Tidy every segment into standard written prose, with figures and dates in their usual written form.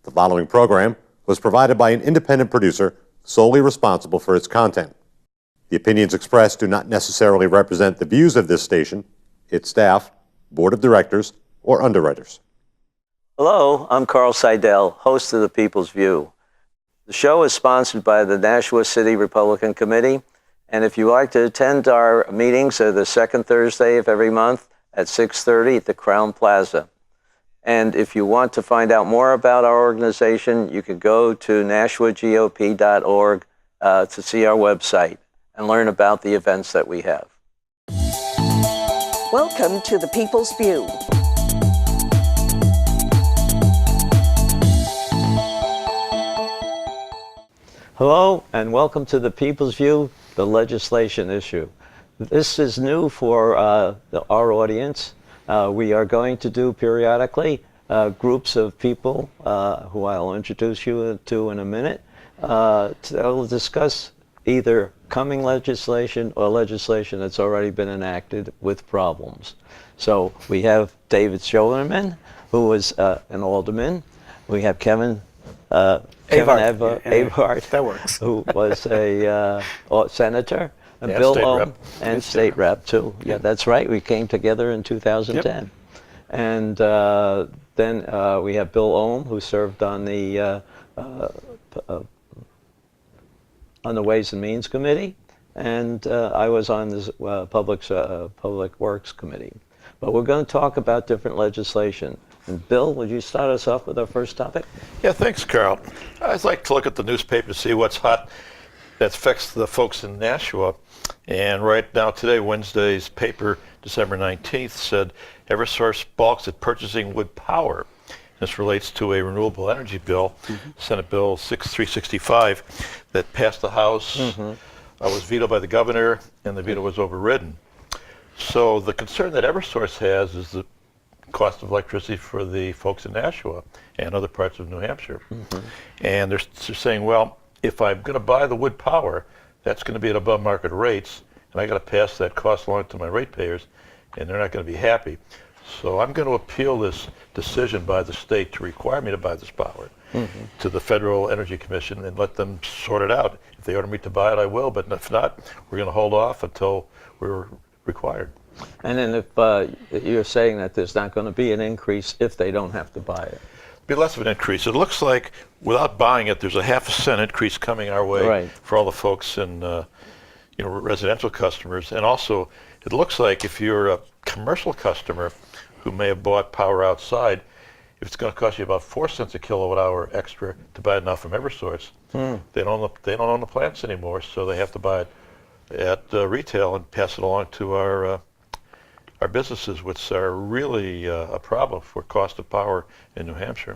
The following program was provided by an independent producer solely responsible for its content. The opinions expressed do not necessarily represent the views of this station, its staff, board of directors, or underwriters. Hello, I'm Carl Seidel, host of The People's View. The show is sponsored by the Nashua City Republican Committee, and if you like to attend our meetings, they're the second Thursday of every month at 6:30 at the Crown Plaza. And if you want to find out more about our organization, you can go to nashuagop.org to see our website and learn about the events that we have. Welcome to The People's View. Hello, and welcome to The People's View, the legislation issue. This is new for our audience. We are going to do periodically groups of people who I'll introduce you to in a minute. They'll discuss either coming legislation or legislation that's already been enacted with problems. So we have David Schoenman, who was an alderman. We have Kevin Avart, that works. who was a senator. And yeah, Bill state Ohm, rep. and state rep too. Yeah, that's right. We came together in 2010. Yep. And then we have Bill Ohm, who served on the Ways and Means Committee, and I was on this Public Works Committee. But we're going to talk about different legislation. And Bill, would you start us off with our first topic? Yeah, thanks, Carl. I'd like to look at the newspaper to see what's hot that affects the folks in Nashua. And right now, today, Wednesday's paper, December 19th, said Eversource balks at purchasing wood power. This relates to a renewable energy bill, Senate Bill 365, that passed the House, was vetoed by the governor, and the veto was overridden. So the concern that Eversource has is the cost of electricity for the folks in Nashua and other parts of New Hampshire. And they're saying, well, if I'm going to buy the wood power, that's going to be at above market rates, and I got to pass that cost along to my ratepayers, and they're not going to be happy. So I'm going to appeal this decision by the state to require me to buy this power to the Federal Energy Commission and let them sort it out. If they order me to buy it, I will, but if not, we're going to hold off until we're required. And then if you're saying that there's not going to be an increase if they don't have to buy it. Be less of an increase. It looks like without buying it, there's a 0.5 cent increase coming our way for all the folks in residential customers. And also, it looks like if you're a commercial customer who may have bought power outside, if it's going to cost you about 4 cents a kilowatt hour extra to buy it now from Eversource, they don't own the plants anymore, so they have to buy it at retail and pass it along to our businesses, which are really a problem for cost of power in New Hampshire.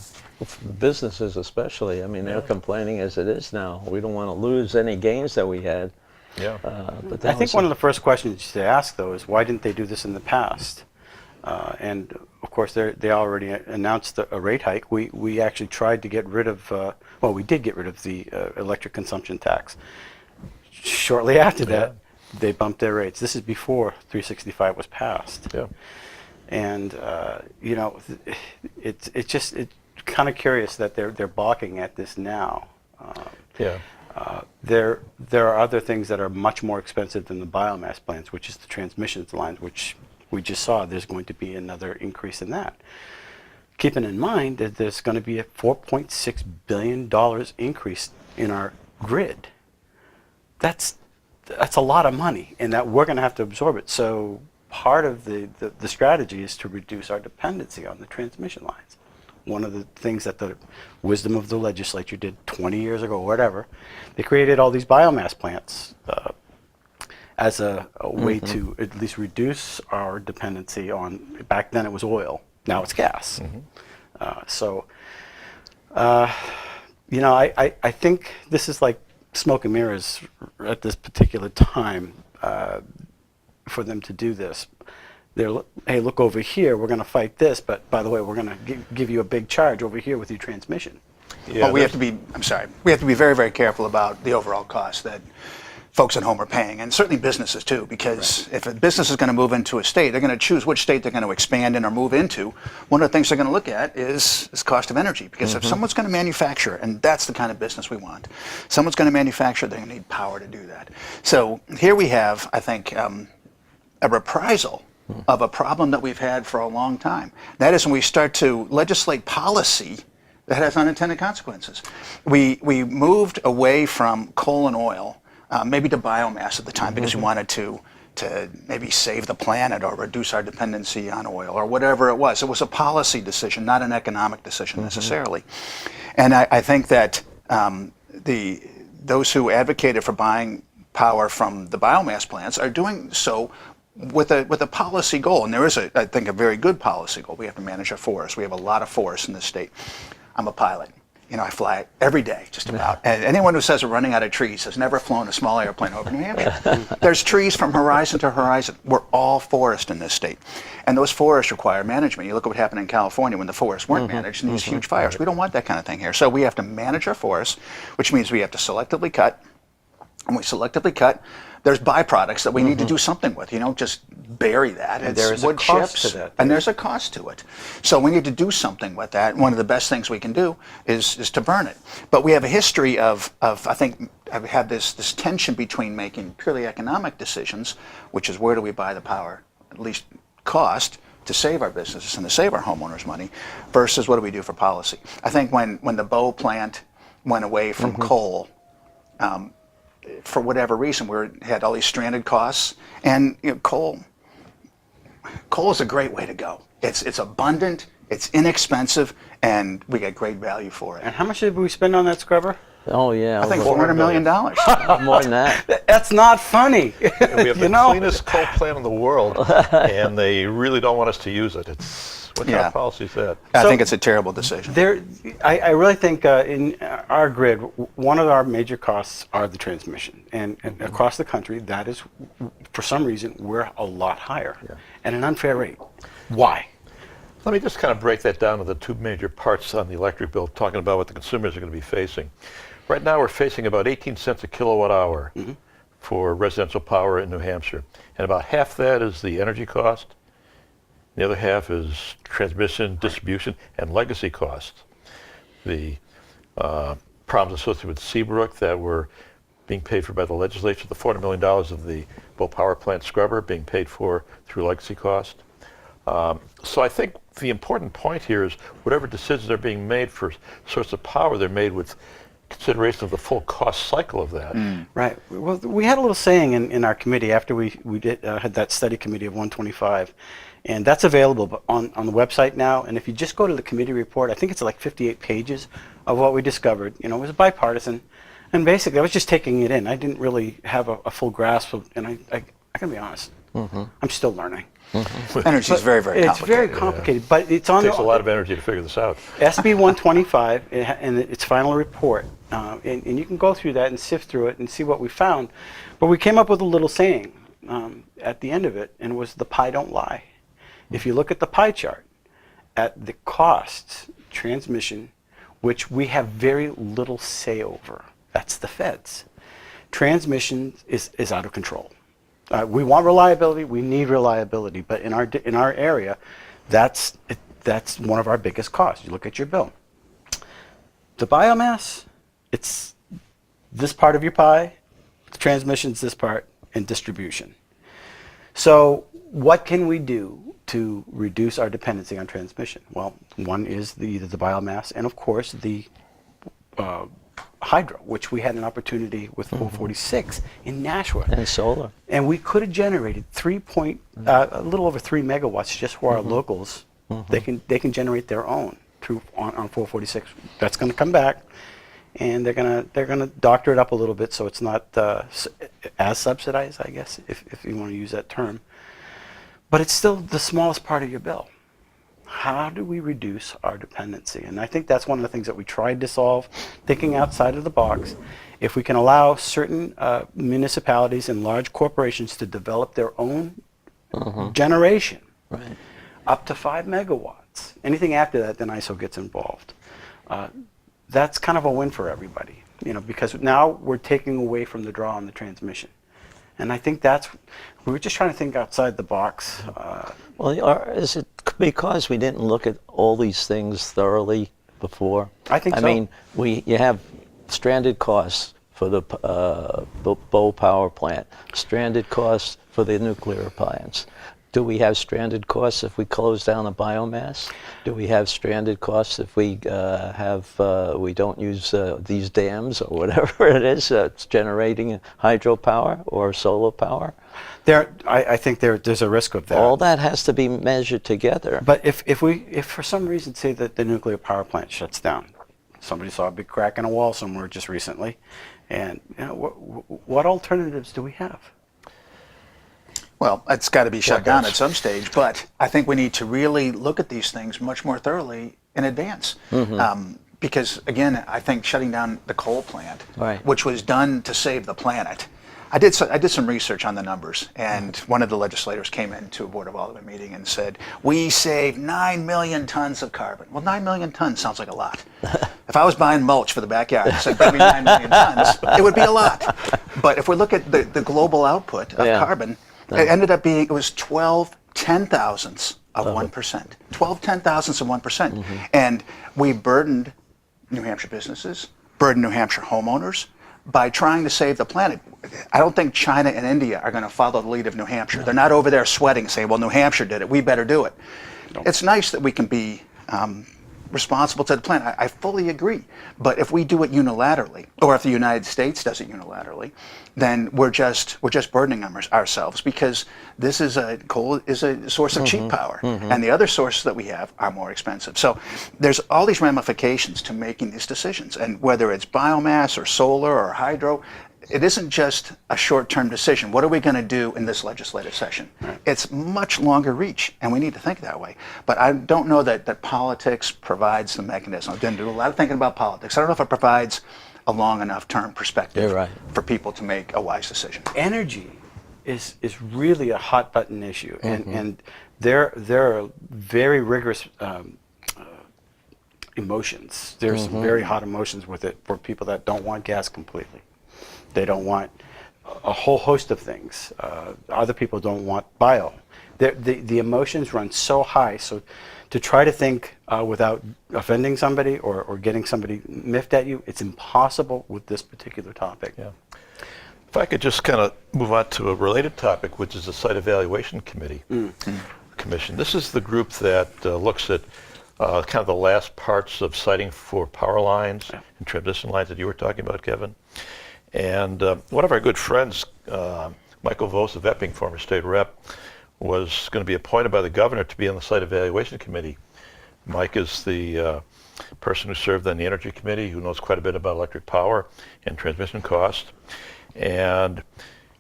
Businesses especially, I mean, they're complaining as it is now. We don't want to lose any gains that we had. Yeah. But I think one of the first questions to ask, though, is why didn't they do this in the past? And of course, they already announced a rate hike. We actually tried to get rid of, we did get rid of the electric consumption tax. Shortly after that, they bumped their rates. This is before 365 was passed. Yeah. And it's kind of curious that they're balking at this now. There are other things that are much more expensive than the biomass plants, which is the transmission lines, which we just saw. There's going to be another increase in that. Keeping in mind that there's going to be a $4.6 billion increase in our grid. That's a lot of money, and that we're going to have to absorb it. So part of the strategy is to reduce our dependency on the transmission lines. One of the things that the wisdom of the legislature did 20 years ago, or whatever, they created all these biomass plants as a way to at least reduce our dependency on, back then it was oil, now it's gas. I think this is like smoke and mirrors at this particular time for them to do this. They're, hey, look over here, we're going to fight this, but by the way, we're going to give you a big charge over here with your transmission. Yeah, well, we have to be very, very careful about the overall cost that folks at home are paying, and certainly businesses too, because if a business is going to move into a state, they're going to choose which state they're going to expand in or move into. One of the things they're going to look at is cost of energy, because if someone's going to manufacture, and that's the kind of business we want, someone's going to manufacture, they're going to need power to do that. So here we have, I think, a reprisal of a problem that we've had for a long time. That is when we start to legislate policy that has unintended consequences. We moved away from coal and oil, maybe to biomass at the time, because we wanted to maybe save the planet or reduce our dependency on oil or whatever it was. It was a policy decision, not an economic decision necessarily. And I think that those who advocated for buying power from the biomass plants are doing so with a policy goal. And there is, I think, a very good policy goal. We have to manage our forests. We have a lot of forests in this state. I'm a pilot. You know, I fly every day, just about. And anyone who says we're running out of trees has never flown a small airplane over New Hampshire. There's trees from horizon to horizon. We're all forest in this state. And those forests require management. You look at what happened in California when the forests weren't managed and these huge fires. We don't want that kind of thing here. So we have to manage our forests, which means we have to selectively cut. And we selectively cut. There's byproducts that we need to do something with. You don't just bury that. And It's there is a wood cost chips, to that. and there's a cost to it. So we need to do something with that. One of the best things we can do is to burn it. But we have a history of I think, I've had this tension between making purely economic decisions, which is where do we buy the power, at least cost, to save our businesses and to save our homeowners money, versus what do we do for policy. I think when the Bow plant went away from coal, for whatever reason, we had all these stranded costs, and coal is a great way to go. It's abundant, it's inexpensive, and we get great value for it. And how much did we spend on that scrubber? Oh, yeah. I think over $400 million. more than that. That's not funny. We have the cleanest coal plant in the world, and they really don't want us to use it. What kind of policy is that? I think it's a terrible decision. I really think in our grid, one of our major costs are the transmission. And across the country, that is, for some reason, we're a lot higher at an unfair rate. Why? Let me just kind of break that down to the two major parts on the electric bill, talking about what the consumers are going to be facing. Right now, we're facing about 18 cents a kilowatt hour for residential power in New Hampshire. And about half that is the energy cost. The other half is transmission, distribution, and legacy costs. The problems associated with Seabrook that were being paid for by the legislature, the $400 million of the Bow Power Plant scrubber being paid for through legacy cost. So I think the important point here is whatever decisions are being made for source of power, they're made with consideration of the full cost cycle of that. Right. Well, we had a little saying in our committee after we had that study committee of 125. And that's available on the website now. And if you just go to the committee report, I think it's like 58 pages of what we discovered. It was bipartisan. And basically, I was just taking it in. I didn't really have a full grasp of, and I can be honest, I'm still learning. Energy is very, very complicated. It's very complicated, but it's on. It takes a lot of energy to figure this out. SB 125 and its final report, and you can go through that and sift through it and see what we found. But we came up with a little saying at the end of it, and it was, "The pie don't lie." If you look at the pie chart, at the costs, transmission, which we have very little say over, that's the feds. Transmission is out of control. We want reliability, we need reliability, but in our area, that's one of our biggest costs. You look at your bill. The biomass, it's this part of your pie, the transmission's this part, and distribution. So what can we do to reduce our dependency on transmission? Well, one is either the biomass and, of course, the hydro, which we had an opportunity with 446 in Nashua. And solar. And we could have generated a little over 3 megawatts just for our locals. They can generate their own on 446. That's going to come back, and they're gonna doctor it up a little bit so it's not as subsidized, I guess, if you want to use that term. But it's still the smallest part of your bill. How do we reduce our dependency? And I think that's one of the things that we tried to solve, thinking outside of the box. If we can allow certain municipalities and large corporations to develop their own generation, up to 5 megawatts. Anything after that, then ISO gets involved. That's kind of a win for everybody. because now we're taking away from the draw on the transmission. And I think we were just trying to think outside the box. Well, is it because we didn't look at all these things thoroughly before? I think so. I mean, you have stranded costs for the Bow power plant, stranded costs for the nuclear plants. Do we have stranded costs if we close down a biomass? Do we have stranded costs if we we don't use these dams or whatever it is that's generating hydropower or solar power? I think there's a risk of that. All that has to be measured together. But if for some reason, say that the nuclear power plant shuts down, somebody saw a big crack in a wall somewhere just recently, and what alternatives do we have? Well, it's got to be shut down at some stage, but I think we need to really look at these things much more thoroughly in advance. Because, again, I think shutting down the coal plant, which was done to save the planet, I did some research on the numbers, and one of the legislators came into a Board of Alderman meeting and said, we saved 9 million tons of carbon. Well, 9 million tons sounds like a lot. If I was buying mulch for the backyard and said, bring me 9 million tons, it would be a lot. But if we look at the global output of carbon, it ended up being, it was 12 ten-thousandths of 1%. 12 ten-thousandths of 1%. And we burdened New Hampshire businesses, burdened New Hampshire homeowners by trying to save the planet. I don't think China and India are going to follow the lead of New Hampshire. They're not over there sweating, saying, well, New Hampshire did it, we better do it. It's nice that we can be responsible to the planet. I fully agree. But if we do it unilaterally, or if the United States does it unilaterally, then we're just burdening ourselves, because coal is a source of cheap power, and the other sources that we have are more expensive. So there's all these ramifications to making these decisions, and whether it's biomass or solar or hydro, it isn't just a short-term decision. What are we going to do in this legislative session? It's much longer reach, and we need to think that way. But I don't know that politics provides the mechanism. I've done a lot of thinking about politics. I don't know if it provides a long enough term perspective for people to make a wise decision. Energy is really a hot button issue, and there are very rigorous emotions. There's some very hot emotions with it for people that don't want gas completely. They don't want a whole host of things. Other people don't want bio. The emotions run so high, so to try to think without offending somebody or getting somebody miffed at you, it's impossible with this particular topic. Yeah. If I could just kind of move on to a related topic, which is the Site Evaluation Committee Commission. This is the group that looks at kind of the last parts of siting for power lines and transmission lines that you were talking about, Kevin. And one of our good friends, Michael Vos of Epping, former state rep, was going to be appointed by the governor to be on the Site Evaluation Committee. Mike is the person who served on the Energy Committee, who knows quite a bit about electric power and transmission cost. And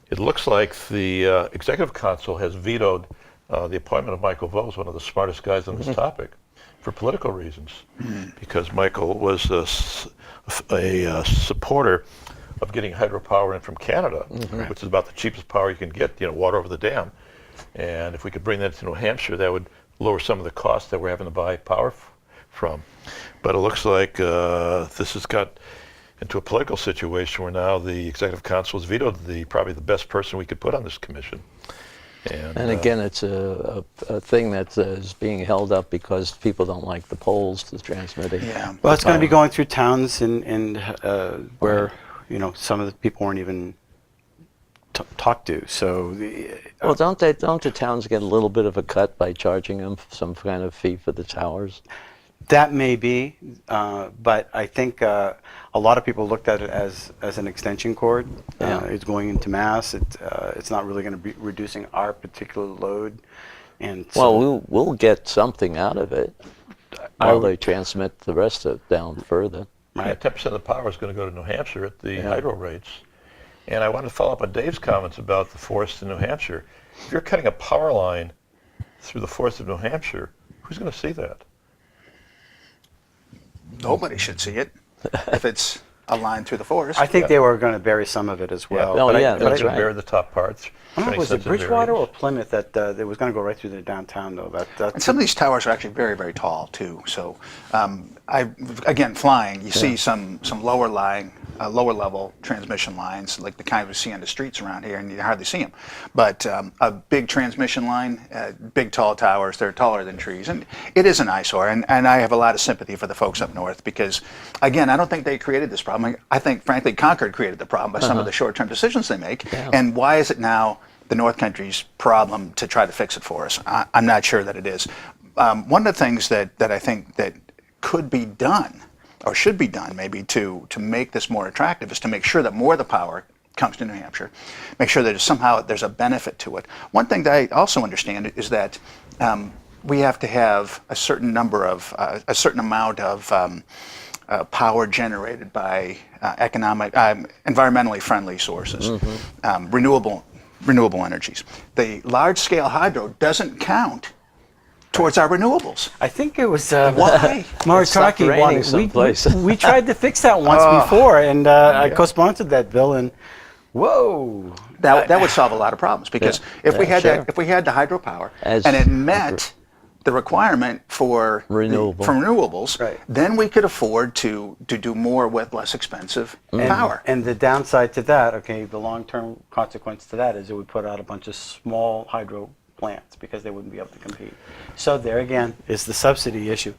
it looks like the Executive Council has vetoed the appointment of Michael Vos, one of the smartest guys on this topic, for political reasons, because Michael was a supporter of getting hydropower in from Canada, which is about the cheapest power you can get, water over the dam. And if we could bring that to New Hampshire, that would lower some of the costs that we're having to buy power from. But it looks like this has got into a political situation where now the Executive Council has vetoed probably the best person we could put on this commission. And again, it's a thing that is being held up because people don't like the poles to transmitting. Yeah. Well, it's going to be going through towns and where some of the people weren't even talked to. So, well, don't the towns get a little bit of a cut by charging them some kind of fee for the towers? That may be, but I think a lot of people looked at it as an extension cord. It's going into Mass. It's not really going to be reducing our particular load. And so, well, we'll get something out of it while they transmit the rest of it down further. Right. 10% of the power is going to go to New Hampshire at the hydro rates. And I wanted to follow up on Dave's comments about the forests in New Hampshire. If you're cutting a power line through the forests of New Hampshire, who's going to see that? Nobody should see it if it's a line through the forest. I think they were going to bury some of it as well. Yeah. But That's right. Bury the top parts. I don't know, was it Bridgewater or Plymouth that was going to go right through the downtown, though? And some of these towers are actually very, very tall, too. So, again, flying, you see some lower lying lower level transmission lines, like the kind we see on the streets around here, and you hardly see them. But a big transmission line, big tall towers, they're taller than trees, and it is an eyesore. And I have a lot of sympathy for the folks up north because, again, I don't think they created this problem. I think, frankly, Concord created the problem by some of the short-term decisions they make. Yeah. And why is it now the North Country's problem to try to fix it for us? I'm not sure that it is. One of the things that I think that could be done, or should be done maybe, to make this more attractive is to make sure that more of the power comes to New Hampshire, make sure that somehow there's a benefit to it. One thing that I also understand is that we have to have a certain number of, a certain amount of power generated by environmentally friendly sources, renewable energies. The large-scale hydro doesn't count towards our renewables. I think it was Why? Maritaki raining wanted. someplace. We tried to fix that once before, and I co-sponsored that bill. And whoa, That would solve a lot of problems because if we had sure. if we had the hydropower As- and it met the requirement for renewables, Right. then we could afford to do more with less expensive power. And the downside to that, okay, the long-term consequence to that is it would put out a bunch of small hydro plants because they wouldn't be able to compete. So there again is the subsidy issue.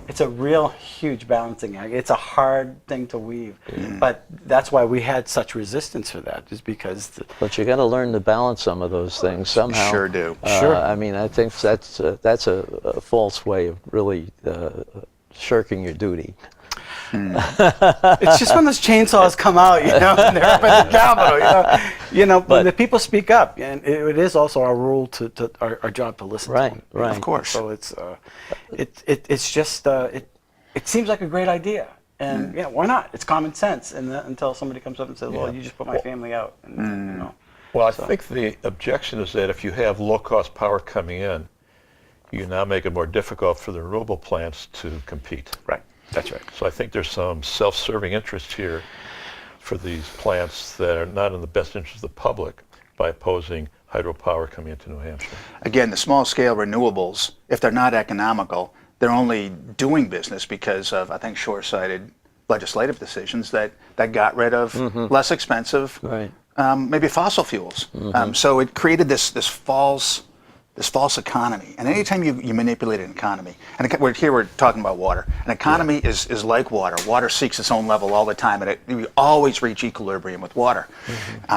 It's a real huge balancing act. It's a hard thing to weave, but that's why we had such resistance for that, is because But you got to learn to balance some of those things somehow. Sure do. Sure. I mean, I think that's a false way of really shirking your duty. it's just when those chainsaws come out, and they're up at the Capitol, but the people speak up, and it is also our role to our job to listen to them. Right. Of course. So it's just it seems like a great idea, and why not? It's common sense, and until somebody comes up and says, "Well, you just put my family out," and Well, I think the objection is that if you have low-cost power coming in, you now make it more difficult for the renewable plants to compete. Right. That's right. So I think there's some self-serving interest here for these plants that are not in the best interest of the public by opposing hydropower coming into New Hampshire. Again, the small-scale renewables, if they're not economical, they're only doing business because of, I think, short-sighted legislative decisions that got rid of less expensive, Right. Maybe fossil fuels. So it created this false economy. And anytime you manipulate an economy, and we're talking about water. An economy is like water. Water seeks its own level all the time, and you always reach equilibrium with water.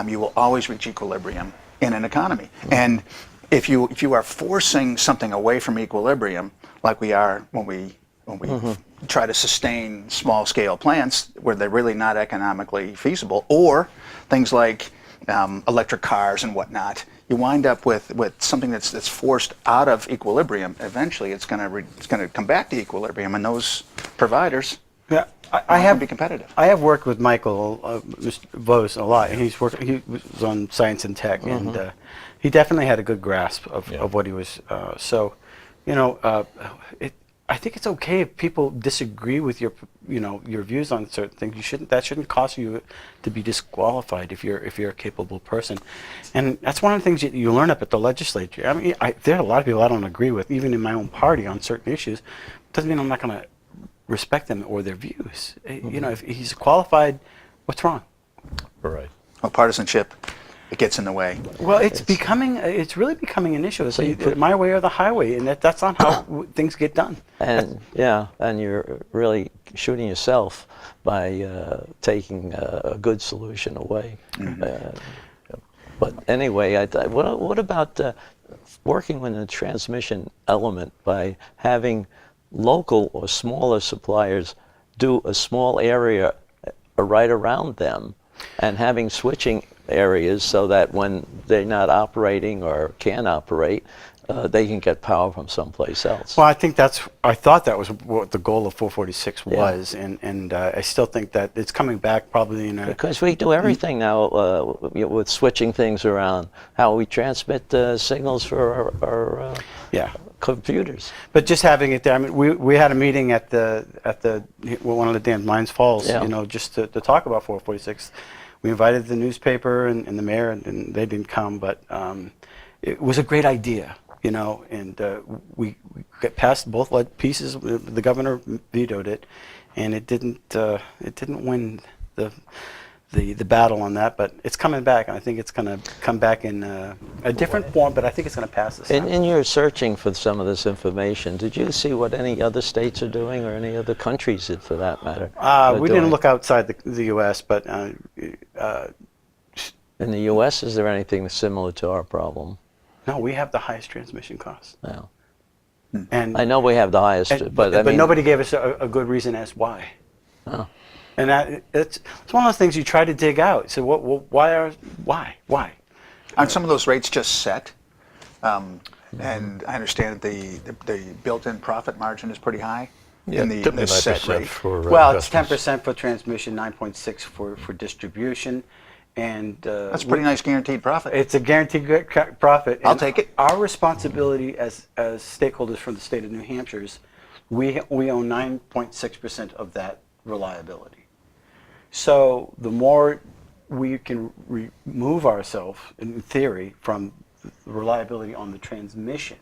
You will always reach equilibrium in an economy. And if you are forcing something away from equilibrium, like we are when we try to sustain small-scale plants where they're really not economically feasible, or things like electric cars and whatnot, you wind up with something that's forced out of equilibrium. Eventually, it's going to come back to equilibrium, and those providers I have be competitive. I have worked with Michael Mr. Vos a lot, and he was on Science and Tech, and he definitely had a good grasp of what he was. I think it's okay if people disagree with your views on certain things. That shouldn't cause you to be disqualified if you're a capable person, and that's one of the things you learn up at the legislature. I mean, there are a lot of people I don't agree with, even in my own party, on certain issues. Doesn't mean I'm not going to respect them or their views. If he's qualified, what's wrong? Right. Well, partisanship, it gets in the way. Well, it's really becoming an issue. It's my way or the highway, and that's not how things get done. And and you're really shooting yourself by taking a good solution away. But anyway, what about working with the transmission element by having local or smaller suppliers do a small area right around them, and having switching areas so that when they're not operating or can operate, they can get power from someplace else. Well, I thought that was what the goal of 446 was, and I still think that it's coming back probably in a... Because we do everything now with switching things around, how we transmit signals for our computers. But just having it there, I mean, we had a meeting at one of the dams, Mines Falls, just to talk about 446. We invited the newspaper and the mayor, and they didn't come, but it was a great idea, and we got past both pieces. The governor vetoed it, and it didn't win the battle on that, but it's coming back, and I think it's going to come back in a different form, but I think it's going to pass this time. In your searching for some of this information, did you see what any other states are doing, or any other countries, for that matter? We didn't look outside the U.S., but in the U.S., is there anything similar to our problem? no, we have the highest transmission costs. No. And I know we have the highest, but I mean, nobody gave us a good reason as why. Oh. And it's one of those things you try to dig out. So why? Aren't some of those rates just set? And I understand that the built-in profit margin is pretty high in the typically set 9% rate. for Well, it's investments. 10% for transmission, 9.6 for distribution, and That's a pretty nice guaranteed profit. it's a guaranteed profit. I'll And take it. Our responsibility as stakeholders from the state of New Hampshire's, we own 9.6% of that reliability. So the more we can remove ourselves, in theory, from reliability on the transmission,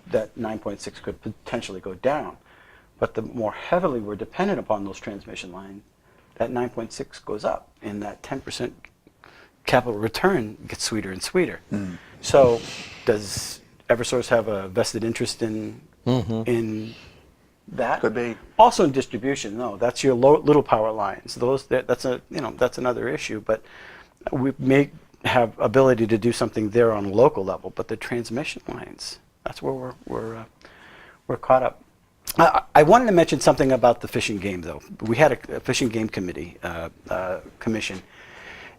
that 9.6 could potentially go down. But the more heavily we're dependent upon those transmission lines, that 9.6 goes up, and that 10% capital return gets sweeter and sweeter. So does Eversource have a vested interest in that? Could be. Also in distribution, no, that's your little power lines. That's another issue, but we may have ability to do something there on a local level, but the transmission lines, that's where we're caught up. I wanted to mention something about the fishing game, though. We had a fishing game committee commission,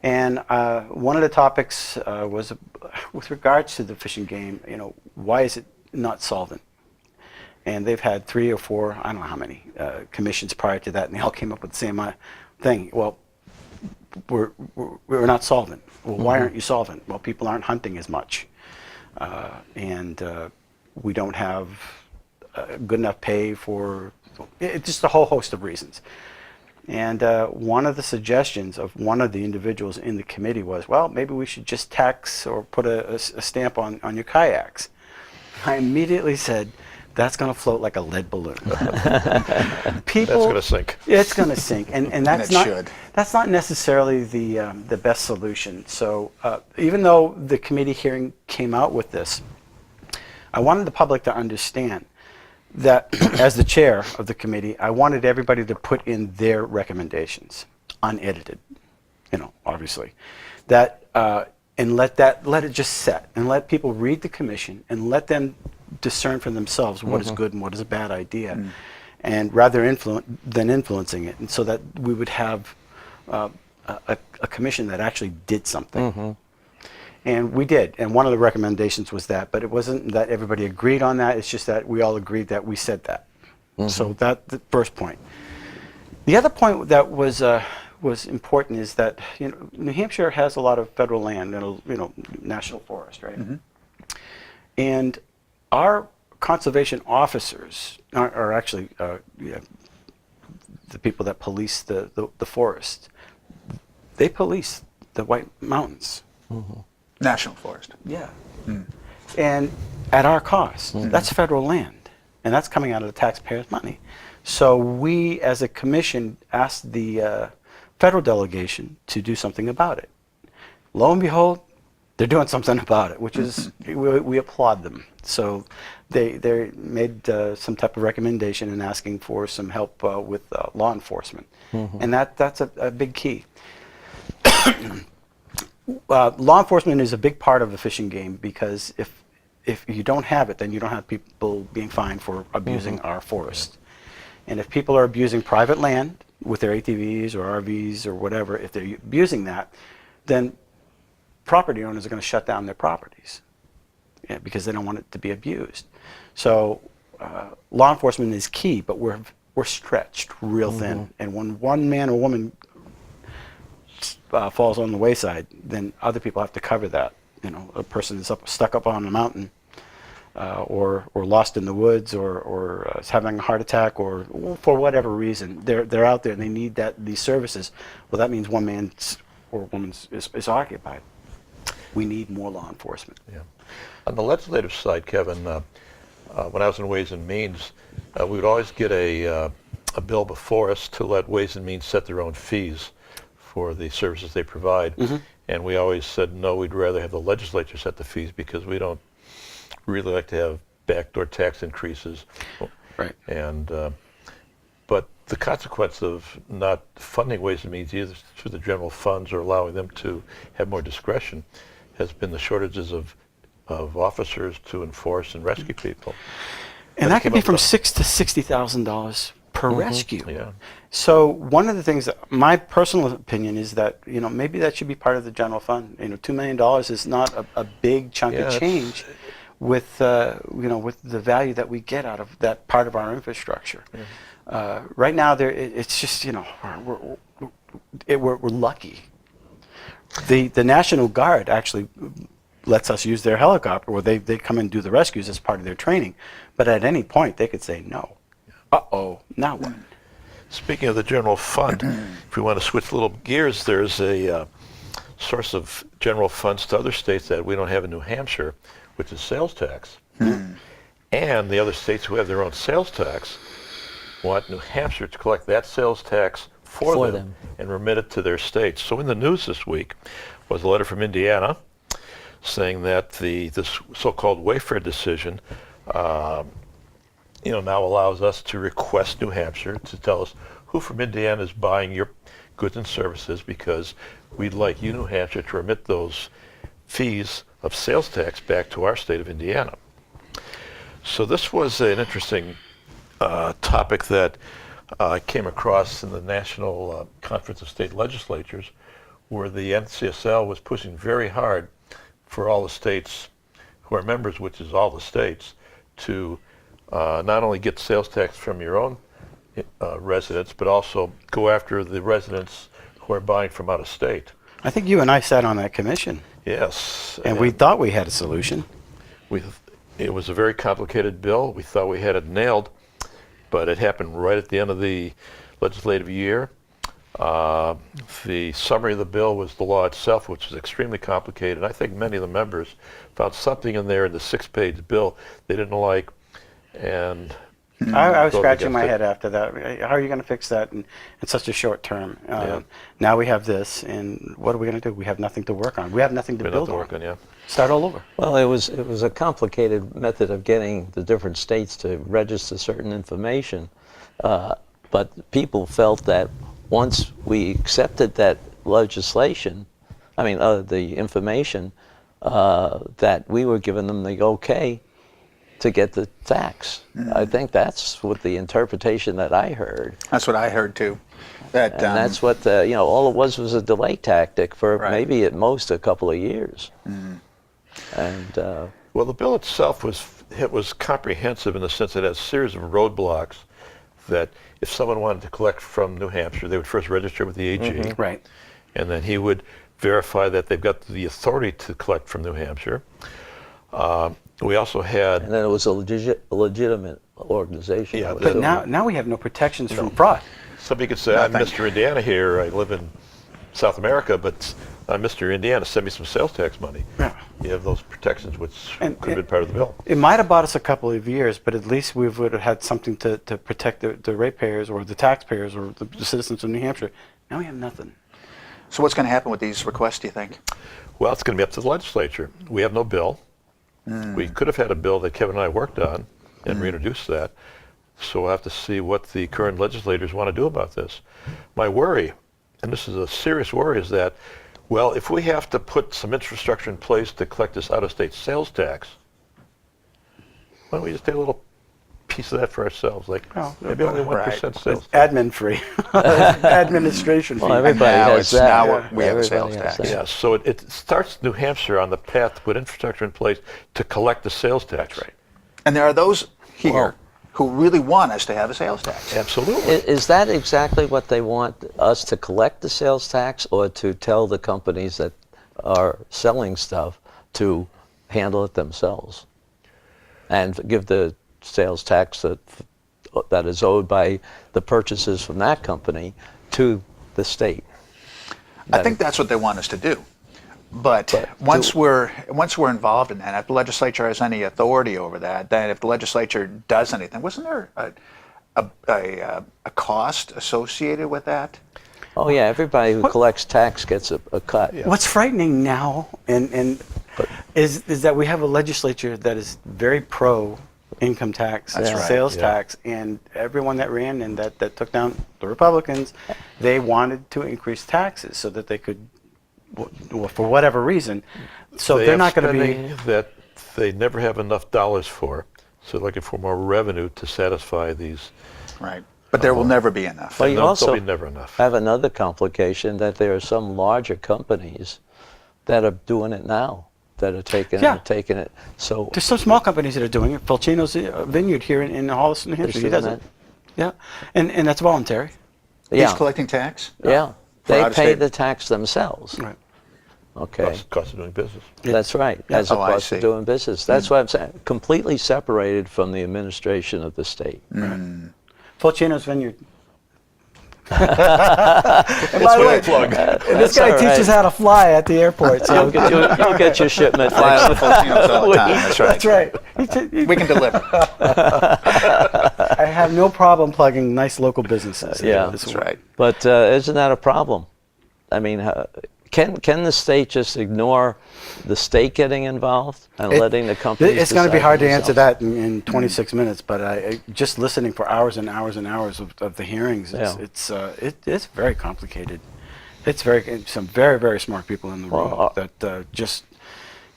and one of the topics was with regards to the fishing game. Why is it not solvent? And they've had 3 or 4, I don't know how many commissions prior to that, and they all came up with the same thing. Well, we're not solvent. Well, why aren't you solvent? Well, people aren't hunting as much, and we don't have good enough pay for just a whole host of reasons. And one of the suggestions of one of the individuals in the committee was, well, maybe we should just tax or put a stamp on your kayaks. I immediately said, that's going to float like a lead balloon. People, That's going to sink. It's going to sink, and that's it not should. that's not necessarily the best solution. So even though the committee hearing came out with this, I wanted the public to understand that as the chair of the committee, I wanted everybody to put in their recommendations, unedited, obviously, that and let it just set, and let people read the commission, and let them discern for themselves what is good and what is a bad idea, and rather than influencing it, and so that we would have a commission that actually did something. And we did, and one of the recommendations was that, but it wasn't that everybody agreed on that, it's just that we all agreed that we said that. So that's the first point. The other point that was important is that New Hampshire has a lot of federal land and national forest, right? And our conservation officers are actually the people that police the forest. They police the White Mountains. National forest. Yeah. And at our cost. That's federal land, and that's coming out of the taxpayers' money. So we, as a commission, asked the federal delegation to do something about it. Lo and behold, they're doing something about it, which is, we applaud them. So they made some type of recommendation and asking for some help with law enforcement. And that's a big key. Law enforcement is a big part of the fishing game, because if you don't have it, then you don't have people being fined for abusing our forest. And if people are abusing private land with their ATVs or RVs or whatever, if they're abusing that, then property owners are going to shut down their properties, because they don't want it to be abused. So law enforcement is key, but we're stretched real thin. And when one man or woman falls on the wayside, then other people have to cover that. A person is stuck up on a mountain, or lost in the woods, or is having a heart attack, or for whatever reason, they're out there and they need these services. Well, that means one man or woman is occupied. We need more law enforcement. Yeah. On the legislative side, Kevin, when I was in Ways and Means, we would always get a bill before us to let Ways and Means set their own fees. for the services they provide. And we always said, no, we'd rather have the legislature set the fees because we don't really like to have backdoor tax increases. Right. And but the consequence of not funding Ways and Means either through the general funds or allowing them to have more discretion has been the shortages of officers to enforce and rescue people. And that could be from $6,000 to $60,000 per rescue. Yeah. So one of the things that my personal opinion is that maybe that should be part of the general fund. $2 million is not a big chunk Yeah, of change with with the value that we get out of that part of our infrastructure. Right now, it's just we're lucky. The National Guard actually lets us use their helicopter, where they come and do the rescues as part of their training. But at any point, they could say no. Uh-oh, now what? Speaking of the general fund, if we want to switch little gears, there's a source of general funds to other states that we don't have in New Hampshire, which is sales tax. And the other states who have their own sales tax want New Hampshire to collect that sales tax for them and remit it to their states. So in the news this week was a letter from Indiana saying that this so-called Wayfair decision now allows us to request New Hampshire to tell us who from Indiana is buying your goods and services, because we'd like you, New Hampshire, to remit those fees of sales tax back to our state of Indiana. So this was an interesting topic that I came across in the National Conference of State Legislatures, where the NCSL was pushing very hard for all the states who are members, which is all the states, to not only get sales tax from your own residents, but also go after the residents who are buying from out of state. I think you and I sat on that commission. Yes. And we thought we had a solution. It was a very complicated bill. We thought we had it nailed, but it happened right at the end of the legislative year. The summary of the bill was the law itself, which was extremely complicated. I think many of the members found something in there in the 6-page bill they didn't like, and I was voted scratching my against head after that. How are you going to fix that in such a short term? Now we have this, and what are we going to do? We have nothing to work on. We have nothing to build on. Start all over. Well, it was a complicated method of getting the different states to register certain information, but people felt that once we accepted that legislation, the information, that we were giving them the okay to get the tax. I think that's what the interpretation that I heard. That's what I heard too. And that's what all it was a delay tactic for maybe at most a couple of years. And well, the bill itself was comprehensive in the sense that it has a series of roadblocks that if someone wanted to collect from New Hampshire, they would first register with the AG. Right. And then he would verify that they've got the authority to collect from New Hampshire. We also had... And then it was a legitimate organization. Yeah, but now we have no protections from fraud. Somebody could say, I'm Mr. Indiana here, I live in South America, but I'm Mr. Indiana, send me some sales tax money. Yeah. You have those protections, which could have been part of the bill. It might have bought us a couple of years, but at least we would have had something to protect the ratepayers or the taxpayers or the citizens of New Hampshire. Now we have nothing. So what's going to happen with these requests, do you think? Well, it's going to be up to the legislature. We have no bill. We could have had a bill that Kevin and I worked on and reintroduced that. So we'll have to see what the current legislators want to do about this. My worry, and this is a serious worry, is that, well, if we have to put some infrastructure in place to collect this out-of-state sales tax, why don't we just take a little piece of that for ourselves? Like maybe only 1% sales tax. Admin free. Administration fee. Well, everybody has that. Now we have a sales Everybody has tax. that. Yeah, so it starts New Hampshire on the path to put infrastructure in place to collect the sales tax. Right. And there are those here who really want us to have a sales tax. Absolutely. Is that exactly what they want, us to collect the sales tax, or to tell the companies that are selling stuff to handle it themselves and give the sales tax that is owed by the purchases from that company to the state? I think that's what they want us to do. But once we're involved in that, if the legislature has any authority over that, then if the legislature does anything, wasn't there a cost associated with that? Oh yeah, everybody who collects tax gets a cut. What's frightening now is that we have a legislature that is very pro income tax, That's right. sales Yeah. tax, and everyone that ran and that took down the Republicans, they wanted to increase taxes so that they could, well, for whatever reason, so they're have not going to be. spending that they never have enough dollars for, so they're looking for more revenue to satisfy these. Right. But there will never be enough. Well, you There'll also be never enough. have another complication that there are some larger companies that are doing it now, that are taking it. So There's some small companies that are doing it. Fulcino's Vineyard here in Hollis, New Hampshire, he doing does that? it. Yeah, and that's voluntary. He's yeah, collecting tax? yeah, For they out of pay state? the tax themselves. Right. Okay. Cost of doing business. That's right, as Oh, I opposed see. to doing business. That's what I'm saying. Completely separated from the administration of the state. Fulcino's Vineyard. And by the way, this guy all teaches right. how to fly at the airport. So You'll get your shipment Fly out fixed. the Fulcinos all the time. That's right. that's right. We can deliver. I have no problem plugging nice local businesses. Yeah. That's right. But isn't that a problem? I mean, can the state just ignore the state getting involved and letting the companies? It's going to be decide hard for to answer themselves? that in 26 minutes, but just listening for hours and hours and hours of the hearings, it's very complicated. It's some very, very smart people in the room that just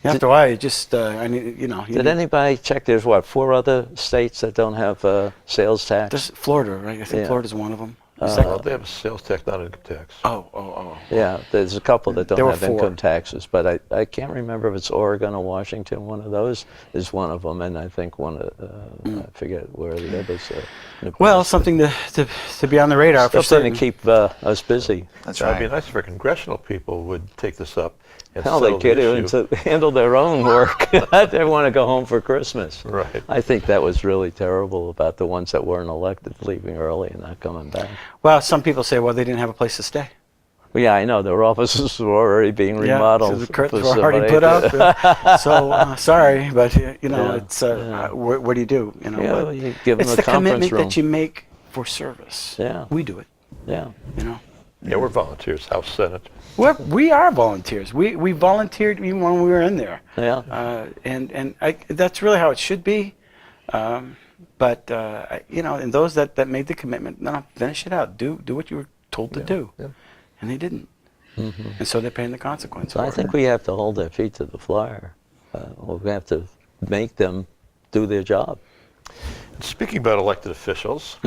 after a while I mean, Did anybody check? There's 4 other states that don't have sales tax. There's Florida, right? I think Yeah. Florida's one of them. Well, they have a sales tax, not income tax. Oh. Yeah, there's a couple that There don't were have 4. income taxes, but I can't remember if it's Oregon or Washington. One of those is one of them, and I think one of I forget where the others. Well, something to be on the radar for something certain. to keep us busy. That's It'd right. be nice if our congressional people would take this up and Hell, they settle get the it issue. to handle their own work. They want to go home for Christmas. Right. I think that was really terrible about the ones that weren't elected leaving early and not coming back. Well, some people say, well, they didn't have a place to stay. Well, yeah, I know their offices were already being remodeled. so the curtains for were already somebody. put up. So sorry, but Yeah, it's what do you do? Yeah, but you give them it's a the conference commitment room. that you make for service. Yeah. We do it. Yeah. Yeah, we're volunteers, House, Senate. We are volunteers. We volunteered even when we were in there. Yeah. And that's really how it should be. But and those that made the commitment, no, finish it out. Do what you were told to do, and they didn't. And so they're paying the consequence. So I for it. think we have to hold their feet to the fire. We have to make them do their job. Speaking about elected officials,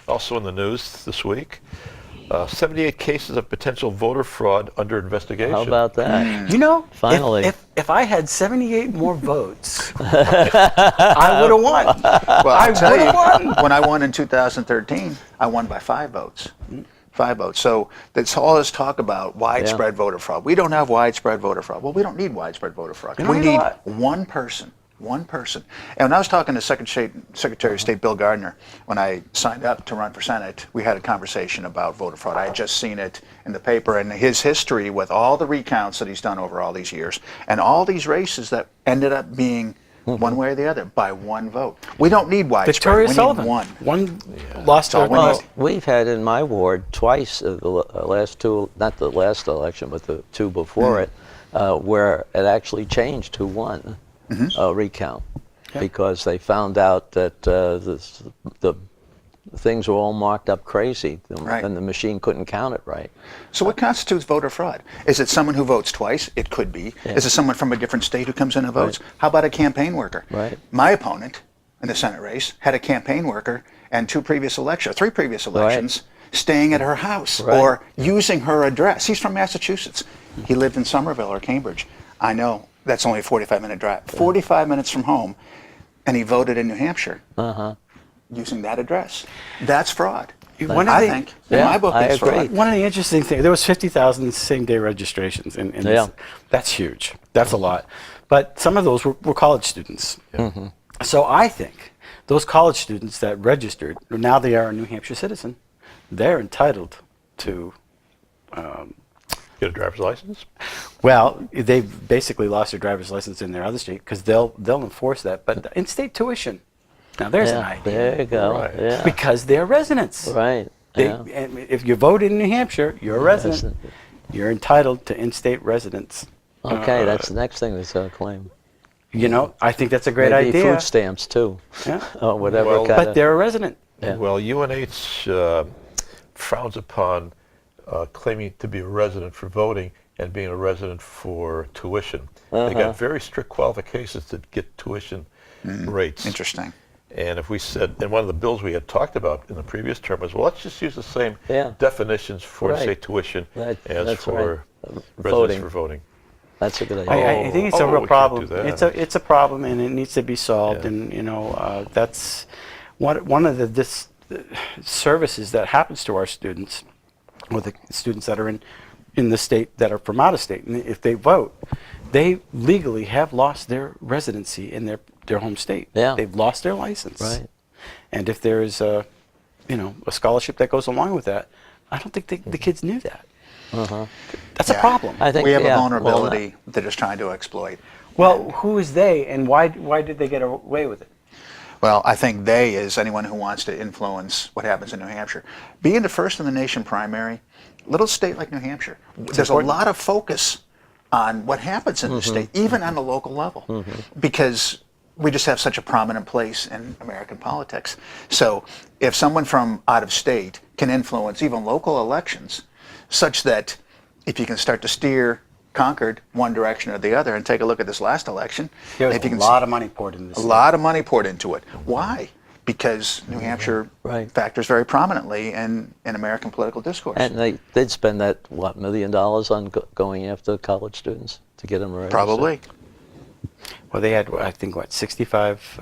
also in the news this week, 78 cases of potential voter fraud under investigation. How about that? Finally, Finally. if I had 78 more votes, I would have won. Well, I'll tell you, would've when I won in 2013, I won by 5 votes. 5 votes. So that's all this talk about widespread voter fraud. We don't have widespread voter fraud. Well, we don't need widespread voter fraud. You don't We need a need lot. one person. One person. And when I was talking to Secretary of State Bill Gardner, when I signed up to run for Senate, we had a conversation about voter fraud. I had just seen it in the paper, and his history with all the recounts that he's done over all these years, and all these races that ended up being one way or the other by one vote. We don't need widespread. Victoria we Sullivan, need one lost all her. we need. Well, we've had in my ward twice, the last 2, not the last election, but the 2 before it, where it actually changed who won a recount. Because they found out that the things were all marked up crazy, Right. and the machine couldn't count it right. So what constitutes voter fraud? Is it someone who votes twice? It could be. Is it someone from a different state who comes in and votes? How about a campaign worker? Right. My opponent in the Senate race had a campaign worker and 3 previous elections staying at her house or using her address. He's from Massachusetts. He lived in Somerville or Cambridge. I know that's only a 45-minute drive. 45 minutes from home, and he voted in New Hampshire using that address. That's fraud. I think. In my book, I it's agree. fraud. One of the interesting things, there was 50,000 same-day registrations. In this. That's huge. That's a lot. But some of those were college students. So I think those college students that registered, now they are a New Hampshire citizen, they're entitled to, Get a driver's license? well, they've basically lost their driver's license in their other state because they'll enforce that. But in-state tuition, now there's an idea. There you go. Right. Yeah. Because they're residents. Right. And if you vote in New Hampshire, you're a resident. You're entitled to in-state residence. Okay, that's the next thing that's going to claim. You know, I think that's a great Maybe idea. food stamps too, Yeah. or whatever Well, kind But of. they're a resident. Yeah. Well, UNH frowns upon claiming to be a resident for voting and being a resident for tuition. They got very strict qualifications to get tuition rates. Interesting. And if we said, and one of the bills we had talked about in the previous term was, well, let's just use the same Yeah. definitions for, say, Right. tuition as That's for right. residents Voting. for voting. That's a good idea. I think it's a Oh, real we can't problem. do that. It's a problem, and it needs to be solved. Yeah. And you know, that's one of the services that happens to our students, or the students that are in the state that are from out of state. And if they vote, they legally have lost their residency in their home state. Yeah. They've lost their license. Right. And if there is a scholarship that goes along with that, I don't think the kids knew that. That's a Yeah. problem. I think We have yeah, a well, vulnerability they're just trying to exploit. Well, who is they, and why did they get away with it? Well, I think they is anyone who wants to influence what happens in New Hampshire. Being the first in the nation primary, little state like New Hampshire, there's important. a lot of focus on what happens in the state, even on the local level, because we just have such a prominent place in American politics. So if someone from out of state can influence even local elections, such that if you can start to steer Concord one direction or the other, and take a look at this last election, There was if you a can lot of money poured into this. a lot of money poured into it. Why? Because New Hampshire Right. factors very prominently in American political discourse. And they did spend that, what, $1 million on going after college students to get them registered? Probably. Well, they had, I think, 65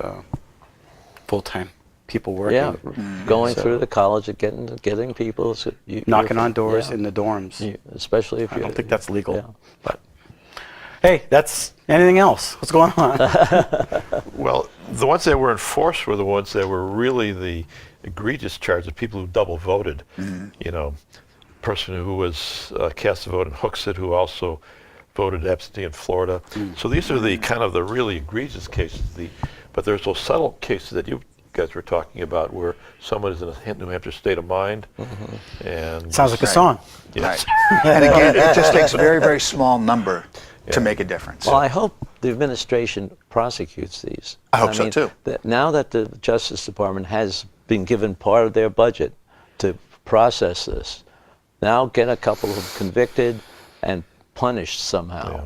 full-time people working. Yeah, going So- through the college and getting people. So Knocking on doors yeah. in the dorms. Especially if I you don't think that's legal. Yeah. But hey, that's anything else? What's going on? Well, the ones that were enforced were the ones that were really the egregious charges of people who double voted. You know, person who was cast a vote in Hooksett who also voted absentee in Florida. So these are the kind of the really egregious cases. But there's those subtle cases that you guys were talking about where someone is in a New Hampshire state of mind. And Sounds like a Right. song. yes. Right. And again, it just takes a very, very small number to make a difference. Well, I hope the administration prosecutes these. I hope so, too. Now that the Justice Department has been given part of their budget to process this, now get a couple of them convicted and punished somehow. Yeah.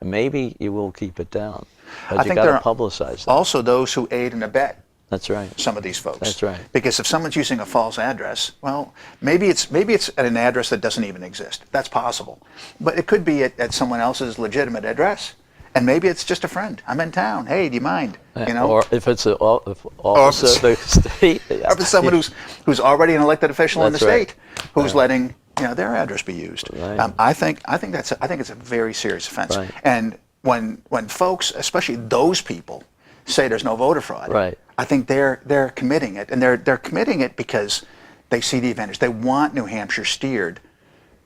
And maybe you will keep it down. But I you think got there to are publicize that. also those who aid and abet That's right. some of these folks. That's right. Because if someone's using a false address, well, maybe it's at an address that doesn't even exist. That's possible. But it could be at someone else's legitimate address. And maybe it's just a friend. I'm in town. Hey, do you mind? You know? Or if it's an officer of the state. Or if it's someone who's already an elected official in the That's right. state who's letting their address be used. Right. I think it's a very serious offense. Right. And when folks, especially those people, say there's no voter fraud, Right. I think they're committing it, and they're committing it because they see the advantage. They want New Hampshire steered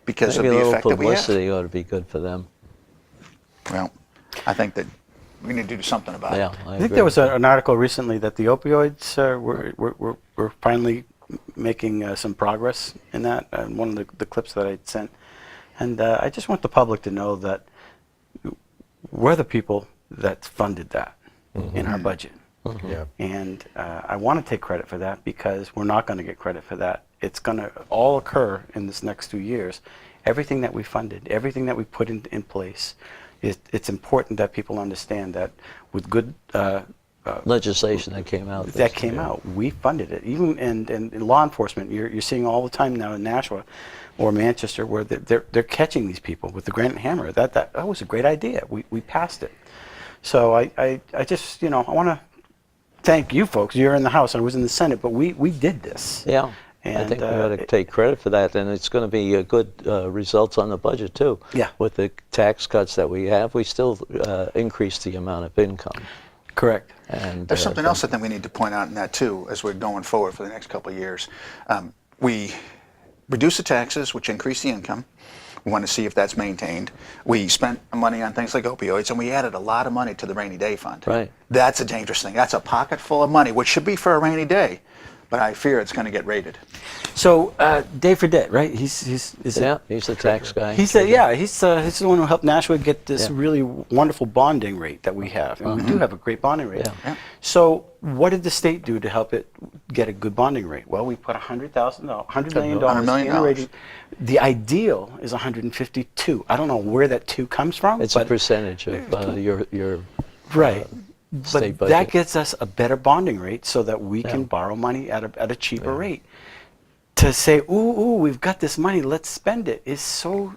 because Maybe a of the little effect that we have. publicity ought to be good for them. Well, I think that we need to do something about Yeah, it. I think there was an article recently that the opioids were finally making some progress in that. One of the clips that I sent, and I just want the public to know that we're the people that funded that in our budget. Yeah. And I want to take credit for that because we're not going to get credit for that. It's going to all occur in this next 2 years. Everything that we funded, everything that we put in place, it's important that people understand that with good Legislation that came out. that came out, we funded it. Even in law enforcement, you're seeing all the time now in Nashua or Manchester where they're catching these people with the granite hammer. That was a great idea. We passed it. So I just I want to thank you folks. You're in the House. I was in the Senate, but we did this. Yeah. I And, think we ought to take credit for that, and it's going to be good results on the budget too. Yeah. With the tax cuts that we have, we still increase the amount of income. Correct. And There's something else I think we need to point out in that too, as we're going forward for the next couple of years. We reduce the taxes, which increase the income. We want to see if that's maintained. We spent money on things like opioids, and we added a lot of money to the rainy day fund. Right. That's a dangerous thing. That's a pocket full of money, which should be for a rainy day. but I fear it's going to get raided. So Dave Fredette, right? He's He's the tax guy. He's the one who helped Nashua get this really wonderful bonding rate that we have, and we do have a great bonding rate. Yeah. So what did the state do to help it get a good bonding rate? Well, we put $100 million $100 in rating. The ideal is 152. I don't know where that 2 comes from. It's a percentage of your right. state But budget. that gets us a better bonding rate so that we can borrow money at a cheaper rate. To say, ooh, we've got this money, let's spend it, is so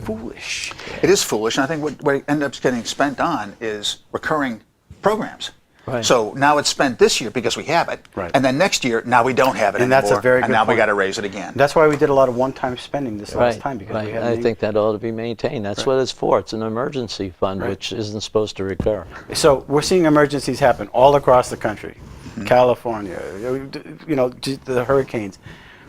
foolish. It is foolish, and I think what it ends up getting spent on is recurring programs. Right. So now it's spent this year because we have it, Right. and then next year, now we don't have it And anymore, that's a very and good now we point. got to raise it again. That's why we did a lot of one-time spending this last time, because we had I think that ought to be maintained. That's what it's for. It's an emergency fund, which isn't supposed to recur. So we're seeing emergencies happen all across the country. California, the hurricanes.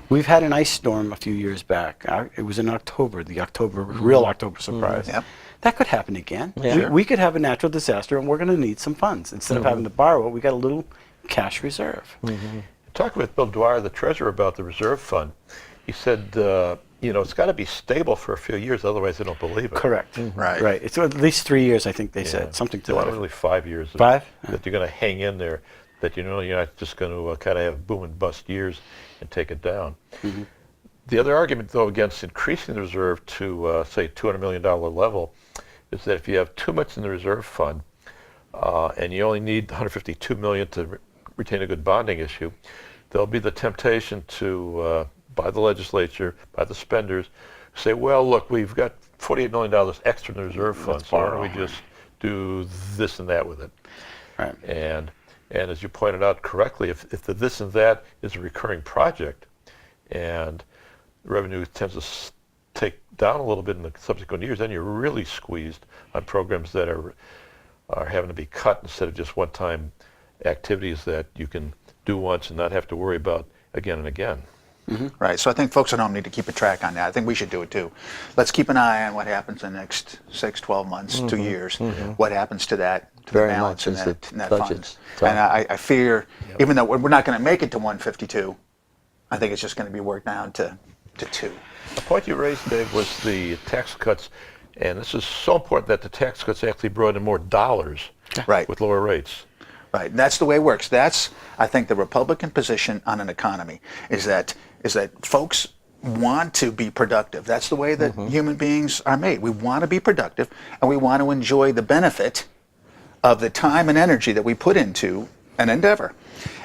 We've had an ice storm a few years back. It was in October, real October surprise. Yep. That could happen again. Yeah. We could have a natural disaster, and we're going to need some funds. Instead of having to borrow it, we got a little cash reserve. Talking with Bill Dwyer, the treasurer, about the reserve fund, he said, it's got to be stable for a few years, otherwise they don't believe it. Correct. Right. Right. It's at least 3 years, I think they said, something to Well, that. really 5 years. 5? That you're going to hang in there, that you're not just going to kind of have boom and bust years and take it down. The other argument, though, against increasing the reserve to, say, $200 million level is that if you have too much in the reserve fund and you only need $152 million to retain a good bonding issue, there'll be the temptation to, by the legislature, by the spenders, say, well, look, we've got $48 million extra in the reserve fund, so why don't we just do this and that with it? Right. And as you pointed out correctly, if the this and that is a recurring project and the revenue tends to take down a little bit in the subsequent years, then you're really squeezed on programs that are having to be cut instead of just one-time activities that you can do once and not have to worry about again and again. Right. So I think folks at home need to keep a track on that. I think we should do it too. Let's keep an eye on what happens in the next 6, 12 months, 2 years. What happens to that, to Very the balance much in as that, the in that budget's fund. tough. And I fear, even though we're not going to make it to 152, I think it's just going to be worked down to 2. The point you raised, Dave, was the tax cuts, and this is so important that the tax cuts actually brought in more dollars Right. with lower rates. Right. And that's the way it works. That's, I think, the Republican position on an economy is that folks want to be productive. That's the way that human beings are made. We want to be productive, and we want to enjoy the benefit of the time and energy that we put into an endeavor.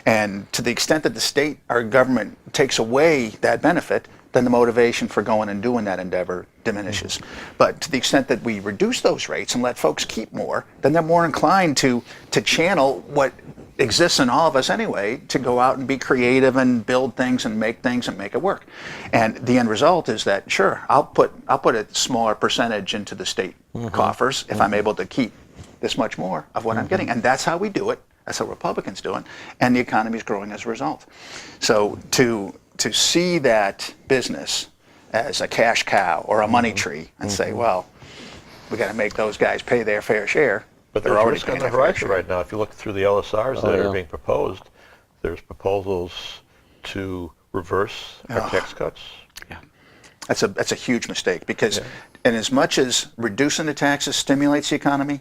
And to the extent that the state or government takes away that benefit, then the motivation for going and doing that endeavor diminishes. But to the extent that we reduce those rates and let folks keep more, then they're more inclined to channel what exists in all of us anyway, to go out and be creative and build things and make it work. And the end result is that, sure, I'll put a smaller percentage into the state coffers if I'm able to keep this much more of what I'm getting. And that's how we do it. That's how Republicans do it. And the economy is growing as a result. So to see that business as a cash cow or a money tree and say, well, we got to make those guys pay their fair share. But They're there's already risk on paying the their fair horizon share. right now. If you look through the LSRs that yeah. are being proposed, there's proposals to reverse our tax cuts. That's a huge mistake because, and as much as reducing the taxes stimulates the economy,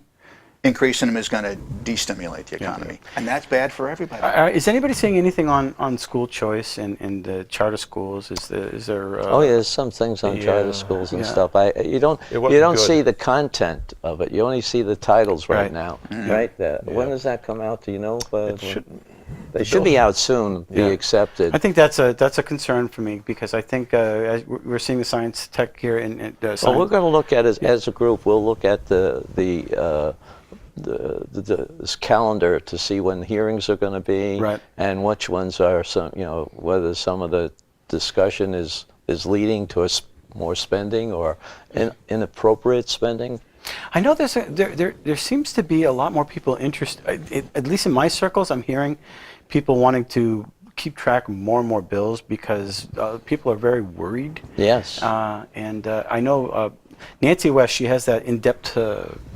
increasing them is going to destimulate the economy, and that's bad for everybody. Is anybody saying anything on school choice and the charter schools? Is there? Oh yeah, there's some things on charter schools and stuff. You don't wasn't see good. the content of it. You only see the titles right Right. now. Right? When does that come out? Do you know? It shouldn't. They should be out soon. Be accepted. I think that's a concern for me because I think as we're seeing the science tech here and Well, we're going to look at it as a group. We'll look at this calendar to see when hearings are going to be, Right. and which ones are whether some of the discussion is leading to more spending or inappropriate spending. I know there seems to be a lot more people interested, at least in my circles, I'm hearing people wanting to keep track of more and more bills because people are very worried. Yes. And I know Nancy West, she has that in-depth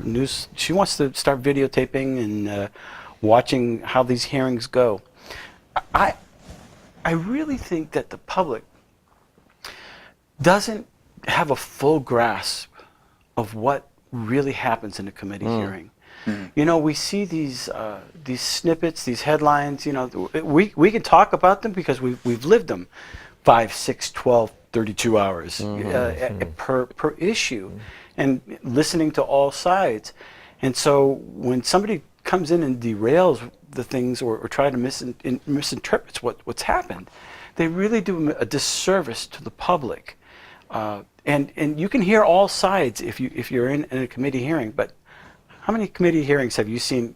news. She wants to start videotaping and watching how these hearings go. I really think that the public doesn't have a full grasp of what really happens in a committee hearing. You know, we see these snippets, these headlines. You know, we can talk about them because we've lived them 5, 6, 12, 32 hours per issue, and listening to all sides. And so when somebody comes in and derails the things or try to misinterprets what's happened, they really do a disservice to the public. And you can hear all sides if you're in a committee hearing, but how many committee hearings have you seen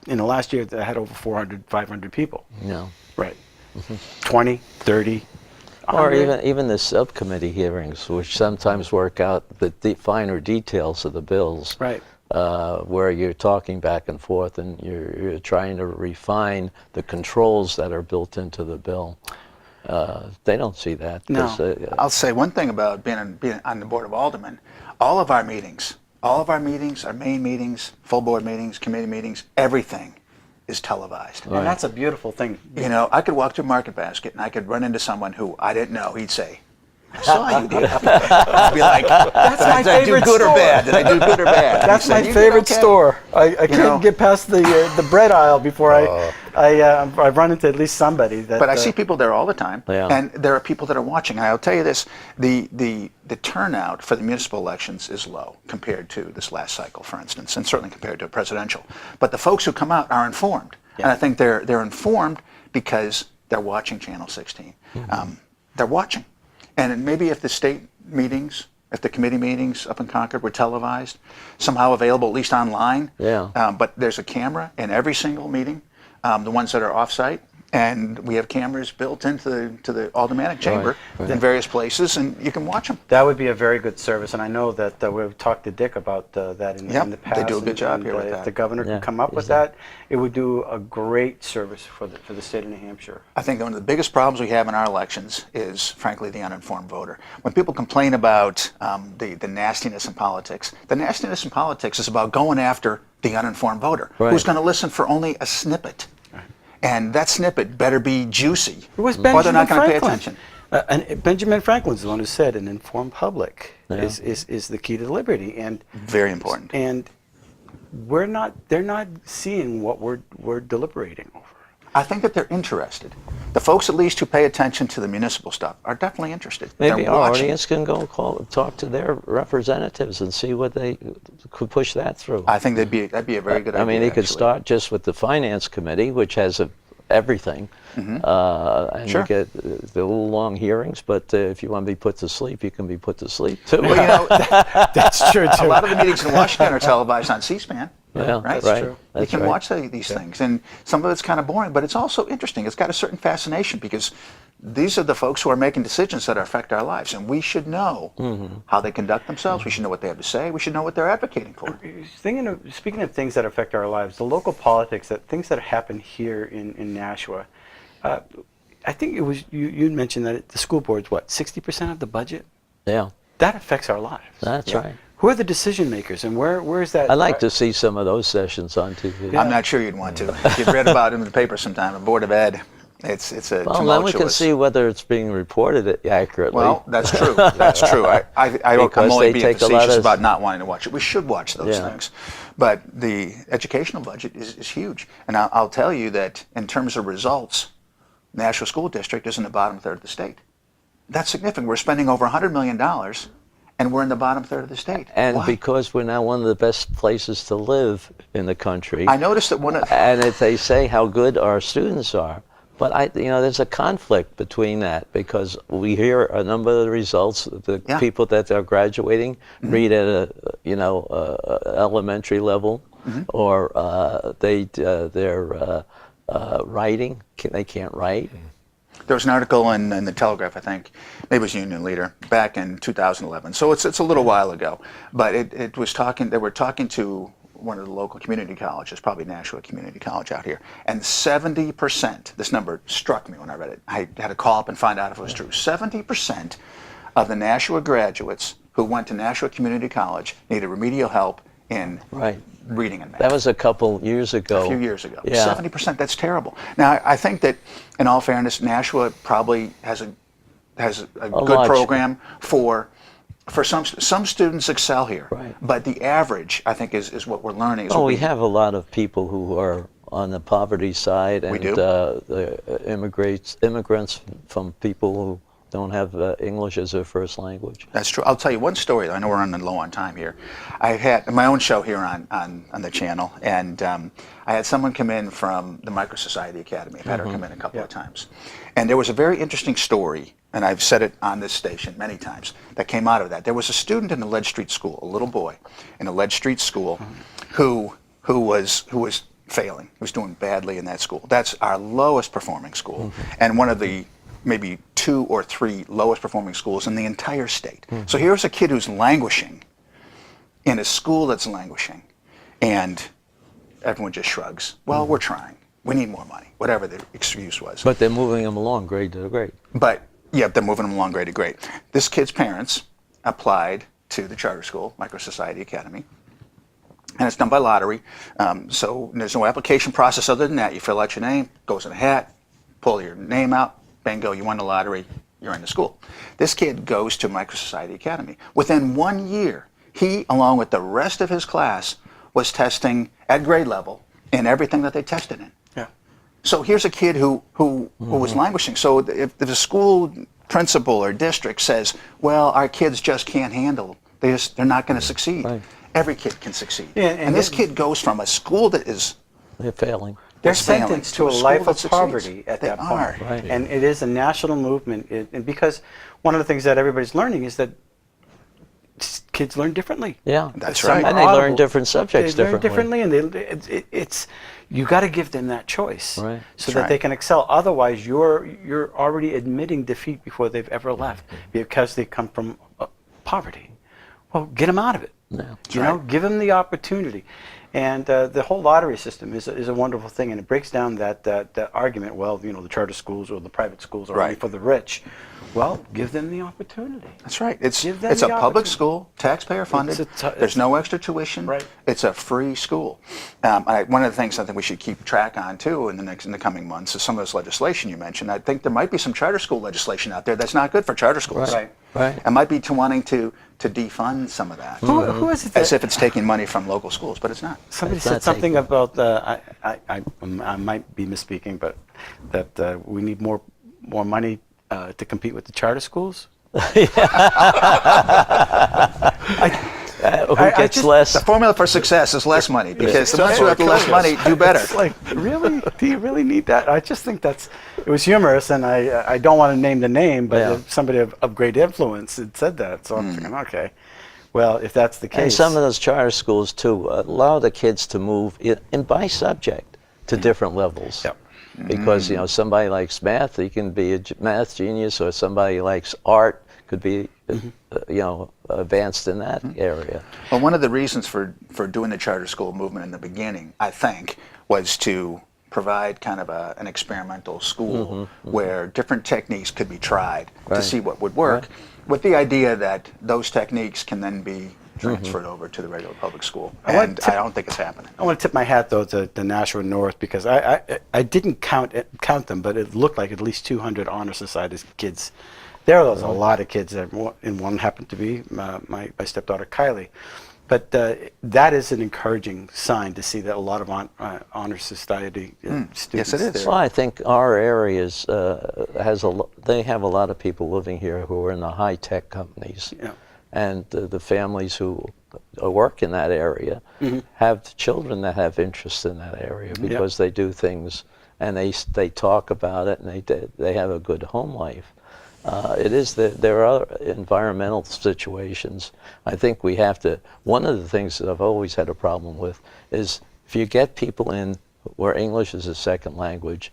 in the last year that had over 400, 500 people? No. Right. 20, 30, Or 100? even the subcommittee hearings, which sometimes work out the finer details of the bills. Right. Where you're talking back and forth and you're trying to refine the controls that are built into the bill. They don't see that. No. I'll say one thing about being on the Board of Aldermen. All of our meetings, our main meetings, full board meetings, committee meetings, everything is televised. And that's a beautiful thing. You know, I could walk through Market Basket and I could run into someone who I didn't know. He'd say, I saw you, dude. I'd be like, That's my did I do favorite good store. or bad? Did I do good or bad? That's He said, my "You did favorite okay." store. I can't know? get past the bread aisle before I run into at least somebody. That, But I see people there all the time, Yeah. and there are people that are watching. And I'll tell you this: the turnout for the municipal elections is low compared to this last cycle, for instance, and certainly compared to a presidential. But the folks who come out are informed, and I think they're informed because they're watching Channel 16. They're watching, and maybe if the state meetings, if the committee meetings up in Concord were televised, somehow available at least online. Yeah. But there's a camera in every single meeting. The ones that are off-site, and we have cameras built into the aldermanic chamber in various places, and you can watch them. That would be a very good service, and I know that we've talked to Dick about that in the they past. do a good job here with If that. the governor Yeah, could come up with that, it would do a great service for the state of New Hampshire. I think one of the biggest problems we have in our elections is, frankly, the uninformed voter. When people complain about the nastiness in politics, the nastiness in politics is about going after the uninformed voter, who's going to listen for only a snippet. And that snippet better be juicy, It was or they're Benjamin not going to pay Franklin. attention. And Benjamin Franklin's the one who said an informed public is the key to liberty. And Very important. And they're not seeing what we're deliberating over. I think that they're interested. The folks, at least, who pay attention to the municipal stuff are definitely interested. Maybe They're our watching. audience can go talk to their representatives and see what they could push that through. I think that'd be a very good idea. I mean, they could actually. start just with the finance committee, which has everything, and Sure. you get the little long hearings. But if you want to be put to sleep, you can be put to sleep too. Well, you know, That's true a too. lot of the meetings in Washington are televised on C-SPAN. Yeah, Right? that's true. You That's can right. watch these things, and some of it's kind of boring, but it's also interesting. It's got a certain fascination because these are the folks who are making decisions that affect our lives, and we should know how they conduct themselves. We should know what they have to say. We should know what they're advocating for. Speaking of things that affect our lives, the local politics, things that happen here in Nashua. I think it was you mentioned that the school board's 60% of the budget. Yeah, That affects our lives. that's right. Who are the decision makers, and where is that? I'd like to see some of those sessions on TV. I'm not sure you'd want to. You've read about it in the paper sometime. The Board of Ed, it's a Well, then we can tumultuous. see whether it's being reported accurately. Well, that's true. That's true. I'm Because only they being take a lot facetious of- about not wanting to watch it. We should watch those Yeah. things. But the educational budget is huge. And I'll tell you that in terms of results, Nashua School District is in the bottom third of the state. That's significant. We're spending over $100 million, and we're in the bottom third of the state. and Why? because we're now one of the best places to live in the country. I noticed that one of And if they say how good our students are, but there's a conflict between that because we hear a number of the results. The Yeah. people that are graduating read at a elementary level, or they're writing. They can't write. There was an article in the Telegraph, I think, maybe it was Union Leader, back in 2011. So it's a little while ago. But it was talking, they were talking to one of the local community colleges, probably Nashua Community College out here, and 70%, this number struck me when I read it. I had to call up and find out if it was true. 70% of the Nashua graduates who went to Nashua Community College needed remedial help in Right. reading and math. That was a couple years ago. A few years ago. Yeah. 70%, that's terrible. Now, I think that, in all fairness, Nashua probably has a good large- program for some students excel here. Right. But the average, I think, is what we're learning. Is Oh, what we have a lot of people who are on the poverty side, and do? the immigrants from people who don't have English as their first language. That's true. I'll tell you one story. I know we're running low on time here. I had my own show here on the channel, and I had someone come in from the Micro Society Academy. I've had her come in a couple of times. And there was a very interesting story, and I've said it on this station many times, that came out of that. There was a student in the Ledge Street School, a little boy in a Ledge Street School, who was failing, who was doing badly in that school. That's our lowest performing school, and one of the maybe 2 or 3 lowest performing schools in the entire state. So here's a kid who's languishing in a school that's languishing, and everyone just shrugs. Well, we're trying. We need more money, whatever the excuse was. But they're moving them along grade to grade. But yeah, they're moving them along grade to grade. This kid's parents applied to the charter school, Micro Society Academy, and it's done by lottery. So there's no application process other than that. You fill out your name, goes in a hat, pull your name out, bingo, you won the lottery, you're in the school. This kid goes to Micro Society Academy. Within 1 year, he, along with the rest of his class, was testing at grade level in everything that they tested in. Yeah. So here's a kid who was languishing. So if the school principal or district says, well, our kids just can't handle, they're not going to succeed. Right. Every kid can succeed. Yeah, and this kid goes from a school that is They're failing. They're was failing sentenced to to a a school life that of succeeds. poverty at They that are. point. Right. And it is a national movement. And because one of the things that everybody's learning is that kids learn differently. Yeah. That's Some right. are And they learn audible. different subjects They learn differently. differently, and it's you got to give them that choice, Right. so That's that right. they can excel. Otherwise, you're already admitting defeat before they've ever left because they come from poverty. Well, get them out of it. Yeah. You know, give them the opportunity. And the whole lottery system is a wonderful thing, and it breaks down that argument. Well, you know, the charter schools or the private schools are only Right. for the rich. Well, give them the opportunity. That's right. It's Give them a the public opportunity. school, taxpayer funded. There's it's- no extra tuition. Right. It's a free school. One of the things I think we should keep track on too in the coming months is some of this legislation you mentioned. I think there might be some charter school legislation out there that's not good for charter schools. Right. Right. It might be wanting to defund some of that. Who is it that As if it's taking money from local schools, but it's not. somebody It's said not something about I might be misspeaking, but that we need more money to compete with the charter schools. Who gets just- less? The formula for success is less money because the ones who have Exactly. less money do better. It's like, really? Do you really need that? I just think it was humorous, and I don't want to name the name, but Yeah. somebody of great influence had said that. So I'm thinking, okay, well, if that's the case. And some of those charter schools, too, allow the kids to move in by subject to different levels. Yep. Because, you know, somebody likes math, he can be a math genius, or somebody likes art, could be, you know, advanced in that area. Well, one of the reasons for doing the charter school movement in the beginning, I think, was to provide kind of an experimental school where different techniques could be tried Right. to see what would work, with the idea that those techniques can then be transferred over to the regular public school. want And to- I don't think it's happening. I want to tip my hat though to Nashua North because I didn't count them, but it looked like at least 200 honor societies kids. There was a lot of kids there, and one happened to be my stepdaughter Kylie. But that is an encouraging sign to see that a lot of honor society students. Yes, it is. there. Well, I think our areas they have a lot of people living here who are in the high-tech companies. Yeah. And the families who work in that area have children that have interest in that area because they do things and they talk about it and they have a good home life. There are environmental situations. I think we have to. One of the things that I've always had a problem with is if you get people in where English is a second language,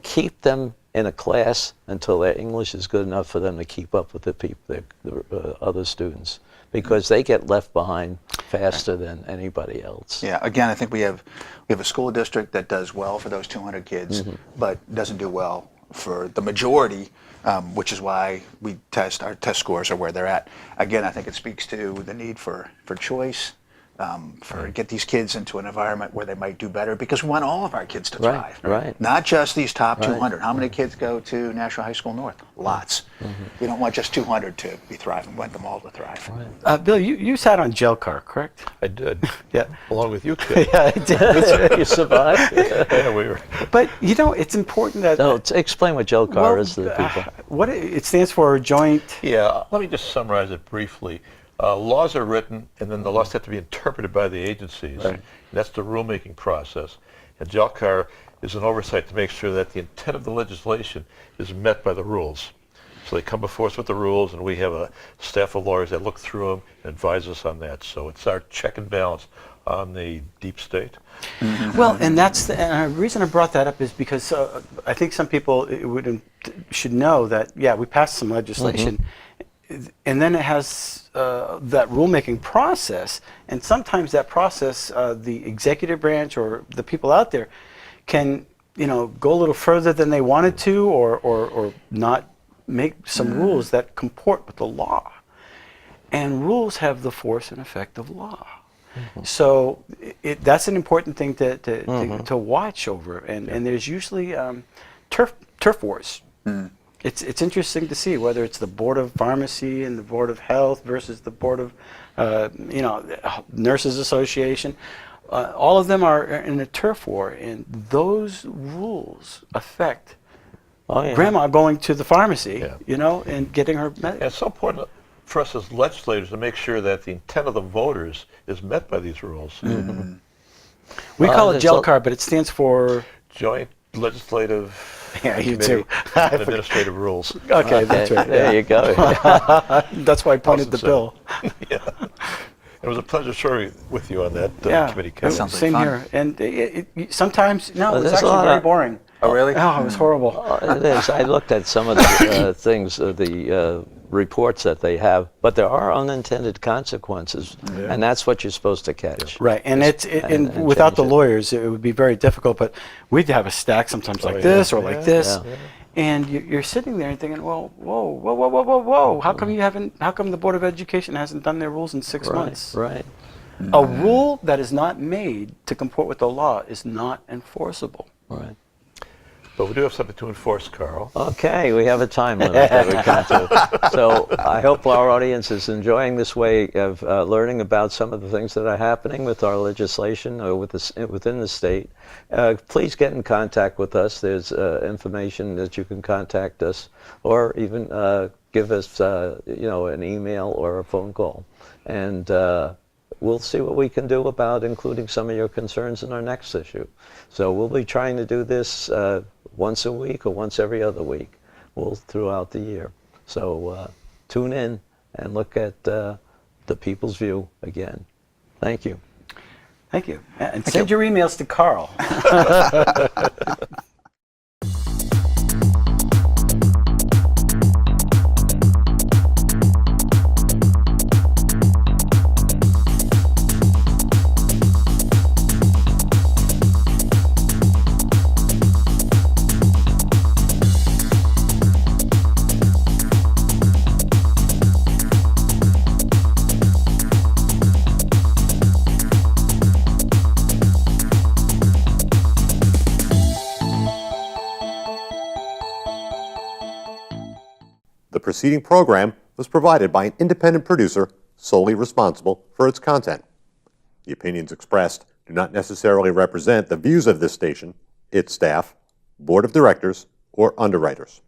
keep them in a class until their English is good enough for them to keep up with the other students, because they get left behind faster than anybody else. Yeah, again, I think we have a school district that does well for those 200 kids, but doesn't do well for the majority, which is why our test scores are where they're at. Again, I think it speaks to the need for choice, for get these kids into an environment where they might do better, because we want all of our kids to Right, thrive. right. Not just these top Right. 200. How many kids go to National High School North? Lots. We don't want just 200 to be thriving. We want them all to thrive. Bill, you sat on jail car, correct? I did. Yeah. Along with you, kid. Yeah, I did. You survived? Yeah, we were. But it's important that No, explain what Joe Carr well, is to the people. what it stands for, joint. Yeah, let me just summarize it briefly. Laws are written, and then the laws have to be interpreted by the agencies. Right. And that's the rulemaking process. And JELCAR is an oversight to make sure that the intent of the legislation is met by the rules. So they come before us with the rules, and we have a staff of lawyers that look through them and advise us on that. So it's our check and balance on the deep state. Well, and that's and the reason I brought that up is because I think some people should know that we passed some legislation, and then it has that rulemaking process, and sometimes that process, the executive branch or the people out there, can go a little further than they wanted to, or not make some rules that comport with the law, and rules have the force and effect of law. So that's an important thing to watch over, and there's usually turf wars. It's interesting to see whether it's the Board of Pharmacy and the Board of Health versus the Board of Nurses Association. All of them are in a turf war, and those rules affect grandma going to the pharmacy, and getting her And it's so important for us as legislators to make sure that the intent of the voters is met by these rules. We call it there's a- JELCAR, but it stands for. Joint Legislative Yeah, you Committee too. and Administrative Rules. Okay, that's right. There you go. That's why I pointed the Awesome. bill. Yeah. It was a pleasure sharing with you on that committee, Kevin. sounds like Same fun. here. And sometimes, it was there's a actually lot very of- boring. Oh, really? Oh, it was horrible. It is. I looked at some of the things, the reports that they have, but there are unintended consequences, and that's what you're supposed to catch. Right, and and without the change it. lawyers, it would be very difficult. But we'd have a stack sometimes like this or like this, Yeah. and you're sitting there and thinking, well, whoa, how come you haven't? How come the Board of Education hasn't done their rules in 6 months? Right. A rule that is not made to comport with the law is not enforceable. Right. But we do have something to enforce, Carl. Okay, we have a time limit that we come to. So I hope our audience is enjoying this way of learning about some of the things that are happening with our legislation or within the state. Please get in contact with us. There's information that you can contact us, or even give us, an email or a phone call, and we'll see what we can do about including some of your concerns in our next issue. So we'll be trying to do this once a week or once every other week, throughout the year. So tune in and look at the People's View again. Thank you. Thank you. And send your emails to Carl. The preceding program was provided by an independent producer solely responsible for its content. The opinions expressed do not necessarily represent the views of this station, its staff, board of directors, or underwriters.